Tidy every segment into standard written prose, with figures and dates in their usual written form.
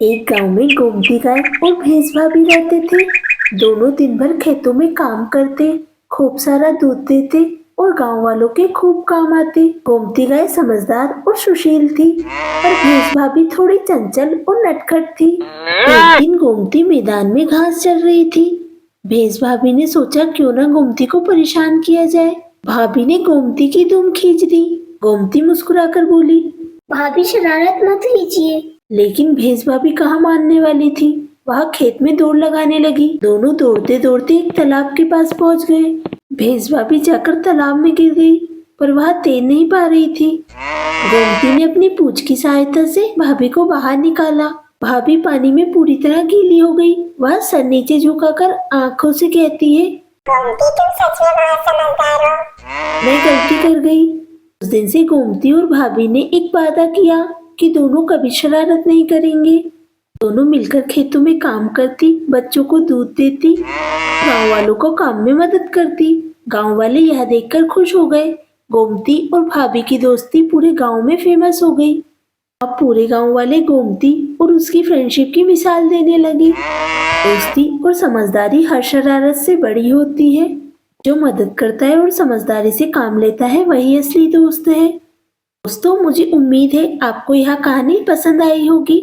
एक गांव में गोमती गाय और भैंस भाभी रहते थे। दोनों दिन भर खेतों में काम करते, खूब सारा दूध देते और गांव वालों के खूब काम आते। गोमती गाय समझदार और सुशील थी, पर भैंस भाभी थोड़ी चंचल और नटखट थी। एक दिन गोमती मैदान में घास चर रही थी। भैंस भाभी ने सोचा क्यों ना गोमती को परेशान किया जाए। भाभी ने गोमती की दुम खींच दी। गोमती मुस्कुराकर बोली, भाभी शरारत मत कीजिए। लेकिन भैंस भाभी कहाँ मानने वाली थी। वह खेत में दौड़ लगाने लगी। दोनों दौड़ते दौड़ते एक तालाब के पास पहुंच गए। भैंस भाभी जाकर तालाब में गिर गई, पर वह तैर नहीं पा रही थी। गोमती ने अपनी पूंछ की सहायता से भाभी को बाहर निकाला। भाभी पानी में पूरी तरह गीली हो गई। वह सर नीचे झुकाकर आंखों से कहती है, गोमती तुम सच में बहुत समझदार हो। मैं गलती कर गई। उस दिन से गोमती और भाभी ने एक वादा किया कि दोनों कभी शरारत नहीं करेंगे। दोनों मिलकर खेतों में काम करती, बच्चों को दूध देती, गांव वालों को काम में मदद करती। गांव वाले यह देखकर खुश हो गए। गोमती और भाभी की दोस्ती पूरे गांव में फेमस हो गई। अब पूरे गांव वाले गोमती और उसकी फ्रेंडशिप की मिसाल देने लगे। दोस्ती और समझदारी हर शरारत से बड़ी होती है। जो मदद करता है और समझदारी से काम लेता है वही असली दोस्त है। दोस्तों, मुझे उम्मीद है आपको यह कहानी पसंद आई होगी।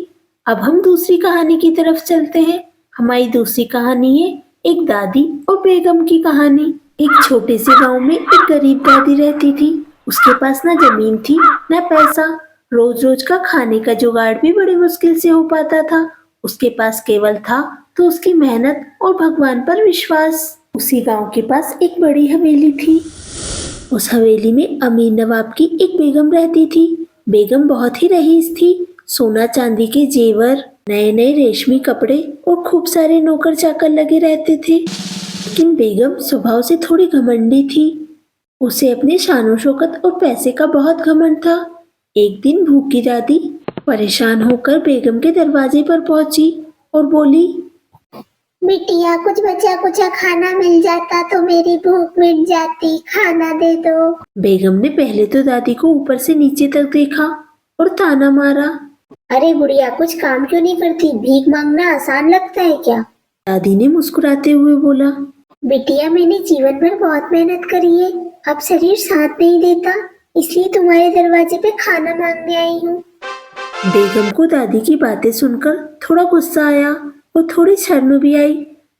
अब हम दूसरी कहानी की तरफ चलते हैं। हमारी दूसरी कहानी है एक दादी और बेगम की कहानी। एक छोटे से गांव में एक गरीब दादी रहती थी। उसके पास ना जमीन थी ना पैसा। रोज रोज का खाने का जुगाड़ भी बड़ी मुश्किल से हो पाता था। उसके पास केवल था तो उसकी मेहनत और भगवान पर विश्वास। उसी गांव के पास एक बड़ी हवेली थी। उस हवेली में अमीर नवाब की एक बेगम रहती थी। बेगम बहुत ही रईस थी। सोना चांदी के जेवर, नए नए रेशमी कपड़े और खूब सारे नौकर चाकर लगे रहते थे। लेकिन बेगम स्वभाव से थोड़ी घमंडी थी। उसे अपने शानो शौकत और पैसे का बहुत घमंड था। एक दिन भूखी दादी परेशान होकर बेगम के दरवाजे पर पहुंची और बोली, बिटिया कुछ बचा कुचा खाना मिल जाता तो मेरी भूख मिट जाती, खाना दे दो। बेगम ने पहले तो दादी को ऊपर से नीचे तक देखा और ताना मारा। अरे बुढ़िया, कुछ काम क्यों नहीं करती? भीख मांगना आसान लगता है क्या? दादी ने मुस्कुराते हुए बोला, बिटिया मैंने जीवन भर बहुत मेहनत करी है, अब शरीर साथ नहीं देता, इसलिए तुम्हारे दरवाजे पे खाना मांगने आई हूँ। बेगम को दादी की बातें सुनकर थोड़ा गुस्सा आया और थोड़ी शर्म भी आई,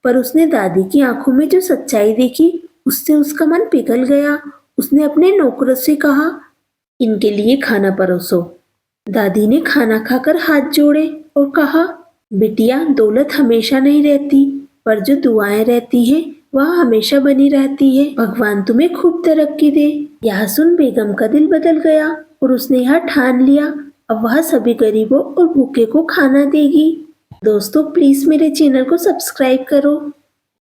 पर उसने दादी की आंखों में जो सच्चाई देखी उससे उसका मन पिघल गया। उसने अपने नौकरों से कहा, इनके लिए खाना परोसो। दादी ने खाना खाकर हाथ जोड़े और कहा, बिटिया दौलत हमेशा नहीं रहती, पर जो दुआएं रहती है वह हमेशा बनी रहती है। भगवान तुम्हें खूब तरक्की दे। यह सुन बेगम का दिल बदल गया और उसने यह ठान लिया, अब वह सभी गरीबों और भूखे को खाना देगी। दोस्तों, प्लीज मेरे चैनल को सब्सक्राइब करो।